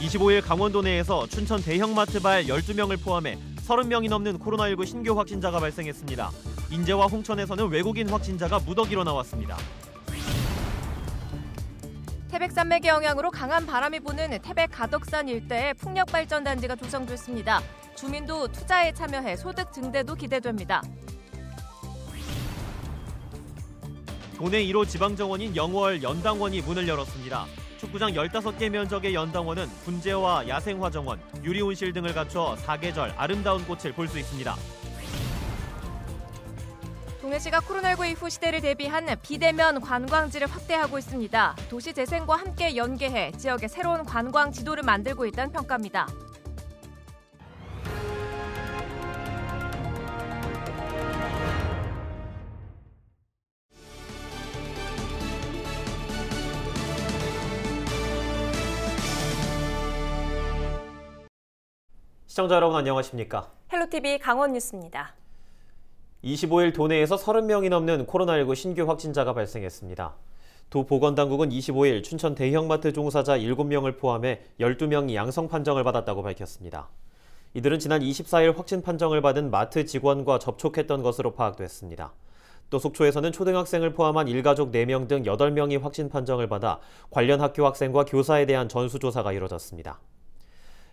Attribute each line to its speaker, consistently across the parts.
Speaker 1: 25일 강원도 내에서 춘천 대형마트발 12명을 포함해 30명이 넘는 코로나19 신규 확진자가 발생했습니다. 인제와 홍천에서는 외국인 확진자가 무더기로 나왔습니다.
Speaker 2: 태백산맥의 영향으로 강한 바람이 부는 태백 가덕산 일대에 풍력발전단지가 조성됐습니다. 주민도 투자에 참여해 소득 증대도 기대됩니다.
Speaker 1: 도내 1호 지방정원인 영월 연당원이 문을 열었습니다. 축구장 15개 면적의 연당원은 분재와 야생화정원, 유리온실 등을 갖춰 사계절 아름다운 꽃을 볼 수 있습니다.
Speaker 2: 동해시가 코로나19 이후 시대를 대비한 비대면 관광지를 확대하고 있습니다. 도시재생과 함께 연계해 지역의 새로운 관광 지도를 만들고 있다는 평가입니다.
Speaker 1: 시청자 여러분 안녕하십니까?
Speaker 2: 헬로티비 강원 뉴스입니다.
Speaker 1: 25일 도내에서 30명이 넘는 코로나19 신규 확진자가 발생했습니다. 도 보건당국은 25일 춘천 대형마트 종사자 7명을 포함해 12명이 양성 판정을 받았다고 밝혔습니다. 이들은 지난 24일 확진 판정을 받은 마트 직원과 접촉했던 것으로 파악됐습니다. 또 속초에서는 초등학생을 포함한 일가족 4명 등 8명이 확진 판정을 받아 관련 학교 학생과 교사에 대한 전수조사가 이뤄졌습니다.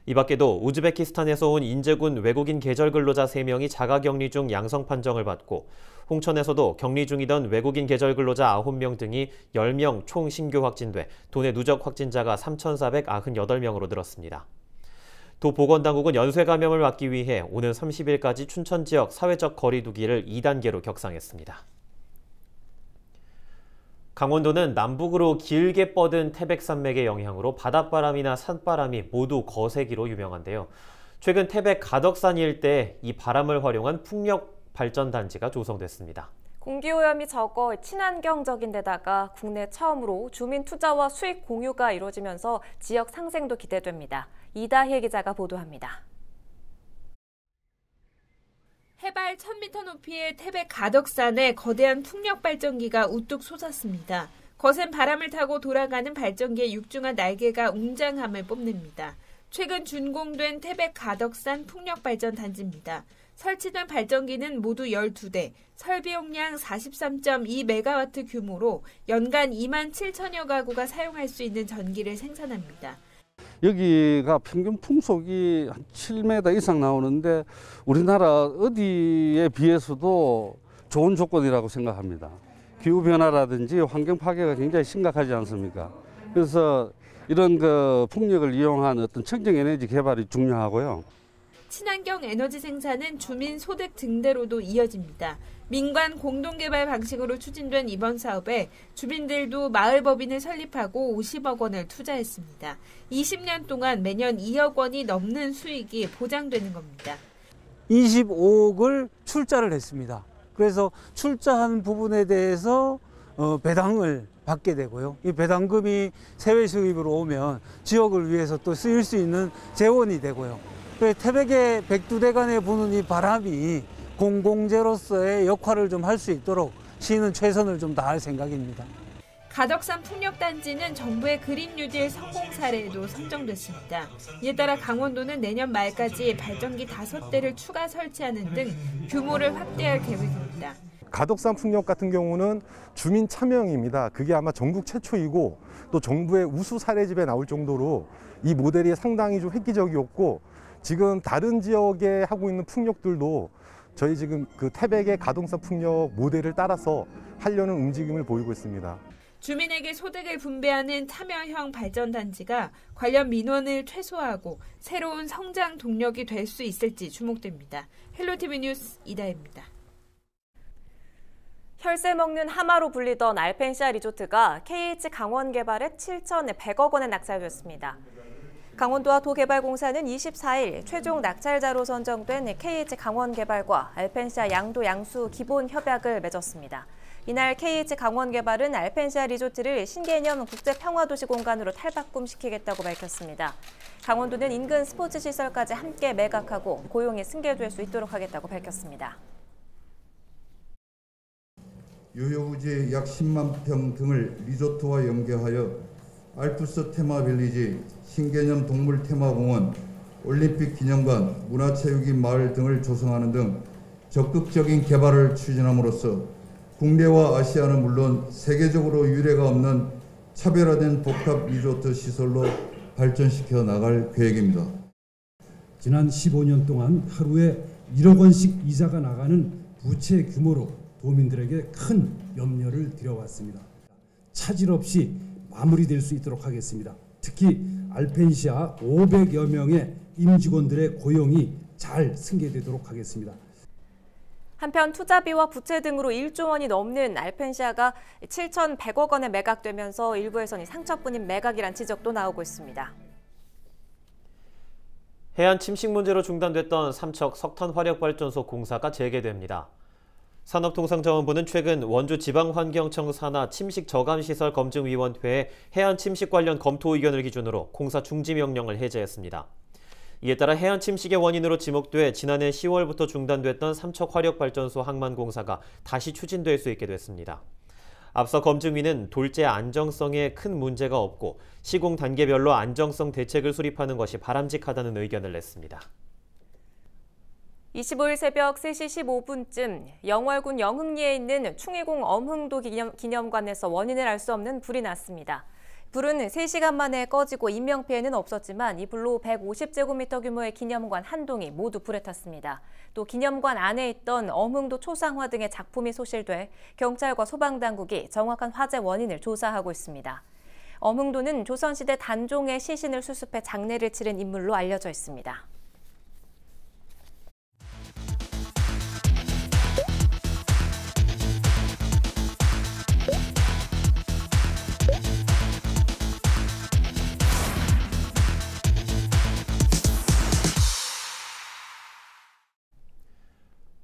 Speaker 1: 이 밖에도 우즈베키스탄에서 온 인제군 외국인 계절 근로자 3명이 자가격리 중 양성 판정을 받고 홍천에서도 격리 중이던 외국인 계절 근로자 9명 등이 10명 총 신규 확진돼 도내 누적 확진자가 3,498명으로 늘었습니다. 도 보건당국은 연쇄 감염을 막기 위해 오는 30일까지 춘천 지역 사회적 거리 두기를 2단계로 격상했습니다. 강원도는 남북으로 길게 뻗은 태백산맥의 영향으로 바닷바람이나 산바람이 모두 거세기로 유명한데요. 최근 태백 가덕산 일대에 이 바람을 활용한 풍력 발전단지가 조성됐습니다.
Speaker 2: 공기오염이 적어 친환경적인 데다가 국내 처음으로 주민 투자와 수익 공유가 이루어지면서 지역 상생도 기대됩니다. 이다혜 기자가 보도합니다.
Speaker 3: 해발 1000m 높이의 태백 가덕산에 거대한 풍력 발전기가 우뚝 솟았습니다. 거센 바람을 타고 돌아가는 발전기의 육중한 날개가 웅장함을 뽐냅니다. 최근 준공된 태백 가덕산 풍력 발전 단지입니다. 설치된 발전기는 모두 12대, 설비 용량 43.2메가와트 규모로 연간 2만 7천여 가구가 사용할 수 있는 전기를 생산합니다.
Speaker 4: 여기가 평균 풍속이 한 7m 이상 나오는데 우리나라 어디에 비해서도 좋은 조건이라고 생각합니다. 기후변화라든지 환경 파괴가 굉장히 심각하지 않습니까? 그래서 이런 풍력을 이용한 어떤 청정에너지 개발이 중요하고요.
Speaker 3: 친환경 에너지 생산은 주민 소득 증대로도 이어집니다. 민관 공동개발 방식으로 추진된 이번 사업에 주민들도 마을법인을 설립하고 50억 원을 투자했습니다. 20년 동안 매년 2억 원이 넘는 수익이 보장되는 겁니다.
Speaker 5: 25억을 출자를 했습니다. 그래서 출자한 부분에 대해서 배당을 받게 되고요. 이 배당금이 세외 수입으로 오면 지역을 위해서 또 쓰일 수 있는 재원이 되고요. 태백의 백두대간에 부는 이 바람이 공공재로서의 역할을 좀 할 수 있도록 시는 최선을 좀 다할 생각입니다.
Speaker 3: 가덕산 풍력단지는 정부의 그린 뉴딜 성공 사례에도 선정됐습니다. 이에 따라 강원도는 내년 말까지 발전기 5대를 추가 설치하는 등 규모를 확대할 계획입니다.
Speaker 6: 가덕산 풍력 같은 경우는 주민 참여형입니다. 그게 아마 전국 최초이고 또 정부의 우수 사례집에 나올 정도로 이 모델이 상당히 좀 획기적이었고 지금 다른 지역에 하고 있는 풍력들도 저희 지금 그 태백의 가덕산 풍력 모델을 따라서 하려는 움직임을 보이고 있습니다.
Speaker 3: 주민에게 소득을 분배하는 참여형 발전단지가 관련 민원을 최소화하고 새로운 성장 동력이 될 수 있을지 주목됩니다. 헬로티비 뉴스 이다혜입니다.
Speaker 2: 혈세 먹는 하마로 불리던 알펜시아 리조트가 KH 강원개발에 7,100억 원에 낙찰됐습니다. 강원도와 도개발공사는 24일 최종 낙찰자로 선정된 KH 강원개발과 알펜시아 양도 양수 기본 협약을 맺었습니다. 이날 KH 강원개발은 알펜시아 리조트를 신개념 국제평화도시 공간으로 탈바꿈시키겠다고 밝혔습니다. 강원도는 인근 스포츠 시설까지 함께 매각하고 고용이 승계될 수 있도록 하겠다고 밝혔습니다.
Speaker 7: 유효부지의 약 10만 평 등을 리조트와 연계하여 알프스 테마빌리지, 신개념 동물 테마공원, 올림픽 기념관, 문화체육인 마을 등을 조성하는 등 적극적인 개발을 추진함으로써 국내와 아시아는 물론 세계적으로 유례가 없는 차별화된 복합 리조트 시설로 발전시켜 나갈 계획입니다.
Speaker 8: 지난 15년 동안 하루에 1억 원씩 이자가 나가는 부채 규모로 도민들에게 큰 염려를 드려왔습니다. 차질 없이 마무리될 수 있도록 하겠습니다. 특히 알펜시아 500여 명의 임직원들의 고용이 잘 승계되도록 하겠습니다.
Speaker 2: 한편 투자비와 부채 등으로 1조 원이 넘는 알펜시아가 7,100억 원에 매각되면서 일부에서는 상처뿐인 매각이란 지적도 나오고 있습니다.
Speaker 1: 해안 침식 문제로 중단됐던 삼척 석탄화력발전소 공사가 재개됩니다. 산업통상자원부는 최근 원주지방환경청 산하 침식저감시설 검증위원회의 해안 침식 관련 검토 의견을 기준으로 공사 중지 명령을 해제했습니다. 이에 따라 해안 침식의 원인으로 지목돼 지난해 10월부터 중단됐던 삼척화력발전소 항만 공사가 다시 추진될 수 있게 됐습니다. 앞서 검증위는 돌제 안정성에 큰 문제가 없고 시공 단계별로 안정성 대책을 수립하는 것이 바람직하다는 의견을 냈습니다.
Speaker 2: 25일 새벽 3시 15분쯤 영월군 영흥리에 있는 충의공 엄흥도 기념관에서 원인을 알 수 없는 불이 났습니다. 불은 3시간 만에 꺼지고 인명피해는 없었지만 이 불로 150제곱미터 규모의 기념관 한 동이 모두 불에 탔습니다. 또 기념관 안에 있던 엄흥도 초상화 등의 작품이 소실돼 경찰과 소방당국이 정확한 화재 원인을 조사하고 있습니다. 엄흥도는 조선시대 단종의 시신을 수습해 장례를 치른 인물로 알려져 있습니다.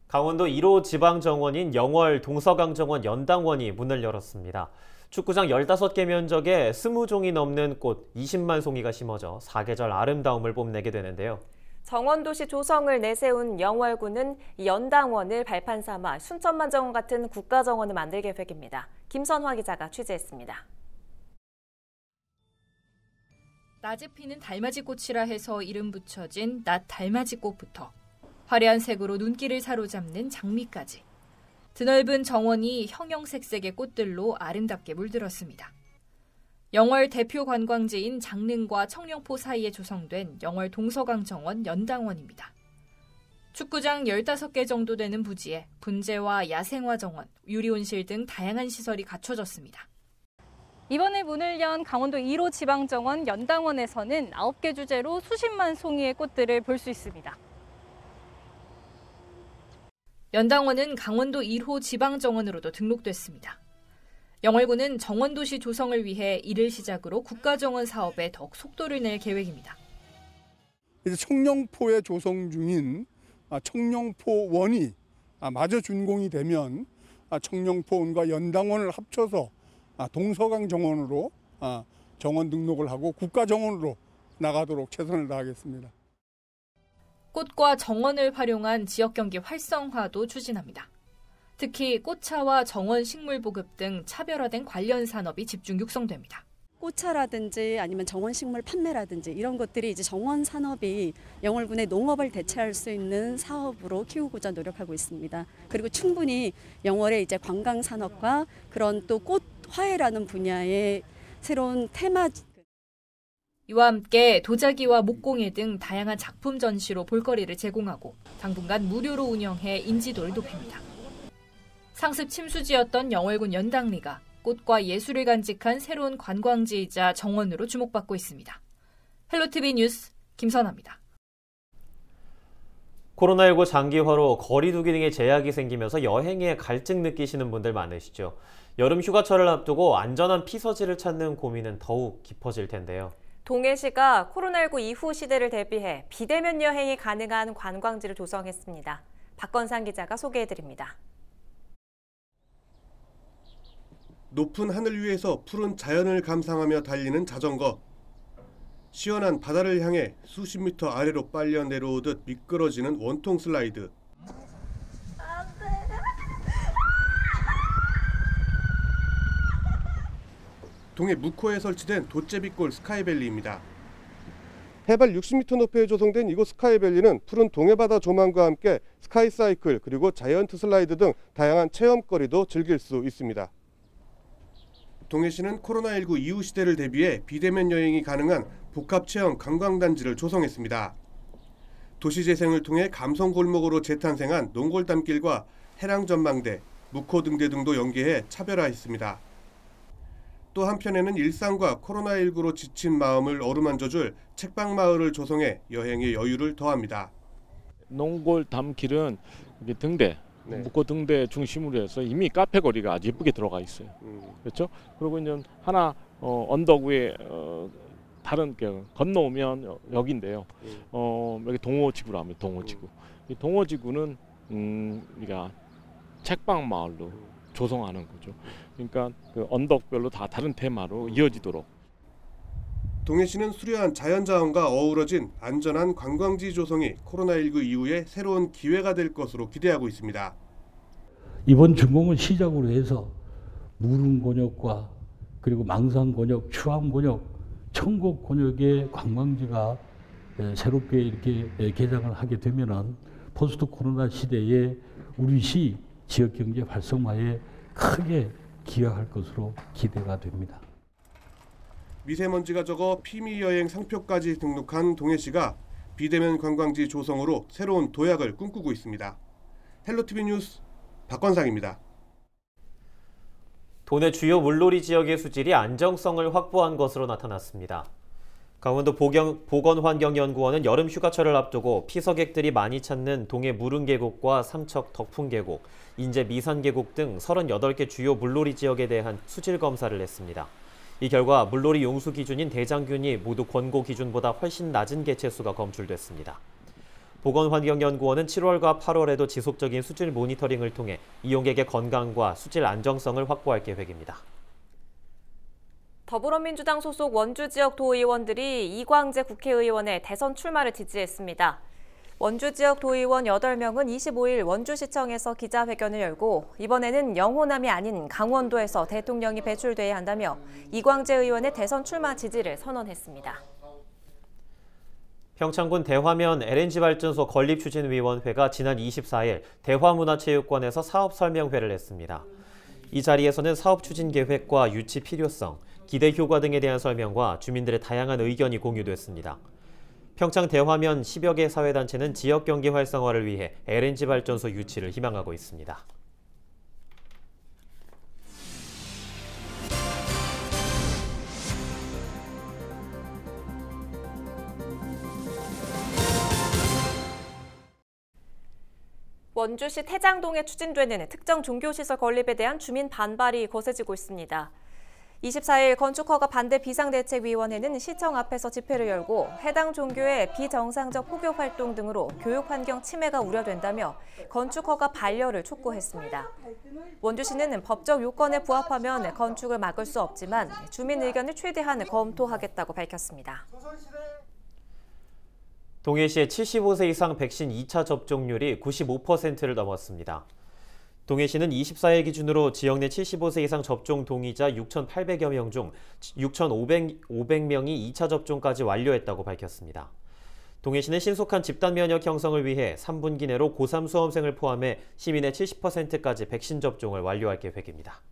Speaker 1: 강원도 1호 지방정원인 영월 동서강정원 연당원이 문을 열었습니다. 축구장 15개 면적에 20종이 넘는 꽃 20만 송이가 심어져 사계절 아름다움을 뽐내게 되는데요.
Speaker 2: 정원도시 조성을 내세운 영월군은 연당원을 발판 삼아 순천만 정원 같은 국가정원을 만들 계획입니다. 김선화 기자가 취재했습니다.
Speaker 9: 낮에 피는 달맞이꽃이라 해서 이름 붙여진 낮 달맞이꽃부터 화려한 색으로 눈길을 사로잡는 장미까지 드넓은 정원이 형형색색의 꽃들로 아름답게 물들었습니다. 영월 대표 관광지인 장릉과 청룡포 사이에 조성된 영월 동서강정원 연당원입니다. 축구장 15개 정도 되는 부지에 분재와 야생화 정원, 유리온실 등 다양한 시설이 갖춰졌습니다.
Speaker 10: 이번에 문을 연 강원도 1호 지방정원 연당원에서는 9개 주제로 수십만 송이의 꽃들을 볼 수 있습니다.
Speaker 9: 연당원은 강원도 1호 지방정원으로도 등록됐습니다. 영월군은 정원도시 조성을 위해 이를 시작으로 국가정원 사업에 더욱 속도를 낼 계획입니다.
Speaker 11: 이제 청룡포에 조성 중인 청룡포원이 마저 준공이 되면 청룡포원과 연당원을 합쳐서 동서강정원으로 정원 등록을 하고 국가정원으로 나가도록 최선을 다하겠습니다.
Speaker 9: 꽃과 정원을 활용한 지역경제 활성화도 추진합니다. 특히 꽃차와 정원 식물 보급 등 차별화된 관련 산업이 집중 육성됩니다.
Speaker 12: 꽃차라든지 아니면 정원 식물 판매라든지 이런 것들이 이제 정원 산업이 영월군의 농업을 대체할 수 있는 사업으로 키우고자 노력하고 있습니다. 그리고 충분히 영월의 이제 관광 산업과 그런 또 꽃 화해라는 분야의 새로운 테마
Speaker 9: 이와 함께 도자기와 목공예 등 다양한 작품 전시로 볼거리를 제공하고 당분간 무료로 운영해 인지도를 높입니다. 상습 침수지였던 영월군 연당리가 꽃과 예술을 간직한 새로운 관광지이자 정원으로 주목받고 있습니다. 헬로티비 뉴스 김선아입니다.
Speaker 1: 코로나19 장기화로 거리 두기 등의 제약이 생기면서 여행에 갈증 느끼시는 분들 많으시죠. 여름 휴가철을 앞두고 안전한 피서지를 찾는 고민은 더욱 깊어질 텐데요.
Speaker 2: 동해시가 코로나19 이후 시대를 대비해 비대면 여행이 가능한 관광지를 조성했습니다. 박건상 기자가 소개해드립니다.
Speaker 13: 높은 하늘 위에서 푸른 자연을 감상하며 달리는 자전거. 시원한 바다를 향해 수십 미터 아래로 빨려 내려오듯 미끄러지는 원통 슬라이드. 동해 묵호에 설치된 돛제비골 스카이밸리입니다. 해발 60m 높이에 조성된 이곳 스카이밸리는 푸른 동해바다 조망과 함께 스카이사이클 그리고 자이언트 슬라이드 등 다양한 체험거리도 즐길 수 있습니다. 동해시는 코로나19 이후 시대를 대비해 비대면 여행이 가능한 복합체험 관광단지를 조성했습니다. 도시재생을 통해 감성골목으로 재탄생한 농골담길과 해랑전망대, 묵호등대 등도 연계해 차별화했습니다. 또 한편에는 일상과 코로나19로 지친 마음을 어루만져줄 책방마을을 조성해 여행의 여유를 더합니다.
Speaker 14: 농골담길은 등대, 묵호 등대 중심으로 해서 이미 카페 거리가 아주 예쁘게 들어가 있어요. 그렇죠? 그리고 이제 하나 언덕 위에 다른 건너오면 여기인데요. 여기 동호지구로 합니다. 동호지구. 이 동호지구는 우리가 책방 마을로 조성하는 거죠. 그러니까 그 언덕별로 다 다른 테마로 이어지도록.
Speaker 13: 동해시는 수려한 자연자원과 어우러진 안전한 관광지 조성이 코로나19 이후에 새로운 기회가 될 것으로 기대하고 있습니다.
Speaker 15: 이번 준공을 시작으로 해서 무릉곤역과 그리고 망산곤역, 추암곤역, 청곡곤역의 관광지가 새롭게 이렇게 개장을 하게 되면은 포스트 코로나 시대에 우리 시 지역경제 활성화에 크게 기여할 것으로 기대가 됩니다.
Speaker 13: 미세먼지가 적어 피미 여행 상표까지 등록한 동해시가 비대면 관광지 조성으로 새로운 도약을 꿈꾸고 있습니다. 헬로티비 뉴스 박건상입니다.
Speaker 1: 도내 주요 물놀이 지역의 수질이 안정성을 확보한 것으로 나타났습니다. 강원도 보건환경연구원은 여름 휴가철을 앞두고 피서객들이 많이 찾는 동해 무릉계곡과 삼척 덕풍계곡, 인제 미산계곡 등 38개 주요 물놀이 지역에 대한 수질 검사를 했습니다. 이 결과 물놀이 용수 기준인 대장균이 모두 권고 기준보다 훨씬 낮은 개체수가 검출됐습니다. 보건환경연구원은 7월과 8월에도 지속적인 수질 모니터링을 통해 이용객의 건강과 수질 안정성을 확보할 계획입니다.
Speaker 2: 더불어민주당 소속 원주 지역 도의원들이 이광재 국회의원의 대선 출마를 지지했습니다. 원주 지역 도의원 8명은 25일 원주시청에서 기자회견을 열고 이번에는 영호남이 아닌 강원도에서 대통령이 배출돼야 한다며 이광재 의원의 대선 출마 지지를 선언했습니다.
Speaker 1: 평창군 대화면 LNG발전소 건립추진위원회가 지난 24일 대화문화체육관에서 사업설명회를 했습니다. 이 자리에서는 사업 추진 계획과 유치 필요성, 기대 효과 등에 대한 설명과 주민들의 다양한 의견이 공유됐습니다. 평창 대화면 10여 개 사회단체는 지역 경제 활성화를 위해 LNG 발전소 유치를 희망하고 있습니다.
Speaker 2: 원주시 태장동에 추진되는 특정 종교시설 건립에 대한 주민 반발이 거세지고 있습니다. 24일 건축허가 반대 비상대책위원회는 시청 앞에서 집회를 열고 해당 종교의 비정상적 포교 활동 등으로 교육 환경 침해가 우려된다며 건축허가 반려를 촉구했습니다. 원주시는 법적 요건에 부합하면 건축을 막을 수 없지만 주민 의견을 최대한 검토하겠다고 밝혔습니다.
Speaker 1: 동해시의 75세 이상 백신 2차 접종률이 95%를 넘었습니다. 동해시는 24일 기준으로 지역 내 75세 이상 접종 동의자 6,800여 명 중 6,500명이 2차 접종까지 완료했다고 밝혔습니다. 동해시는 신속한 집단 면역 형성을 위해 3분기 내로 고3 수험생을 포함해 시민의 70%까지 백신 접종을 완료할 계획입니다.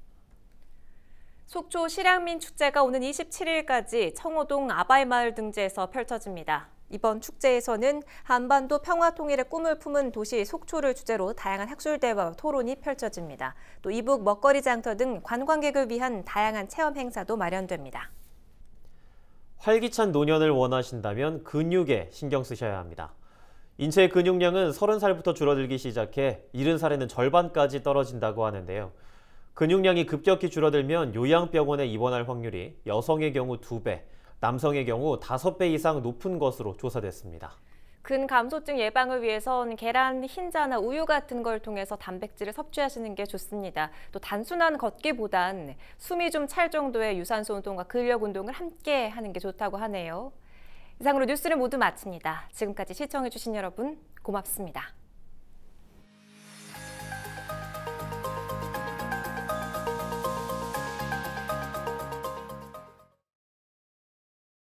Speaker 2: 속초 실향민 축제가 오는 27일까지 청호동 아바이마을 등지에서 펼쳐집니다. 이번 축제에서는 한반도 평화 통일의 꿈을 품은 도시 속초를 주제로 다양한 학술대회와 토론이 펼쳐집니다. 또 이북 먹거리 장터 등 관광객을 위한 다양한 체험 행사도 마련됩니다.
Speaker 1: 활기찬 노년을 원하신다면 근육에 신경 쓰셔야 합니다. 인체의 근육량은 30살부터 줄어들기 시작해 70살에는 절반까지 떨어진다고 하는데요. 근육량이 급격히 줄어들면 요양병원에 입원할 확률이 여성의 경우 2배, 남성의 경우 5배 이상 높은 것으로 조사됐습니다.
Speaker 2: 근감소증 예방을 위해선 계란, 흰자나 우유 같은 걸 통해서 단백질을 섭취하시는 게 좋습니다. 또 단순한 걷기보단 숨이 좀 찰 정도의 유산소 운동과 근력 운동을 함께 하는 게 좋다고 하네요. 이상으로 뉴스를 모두 마칩니다. 지금까지 시청해주신 여러분 고맙습니다.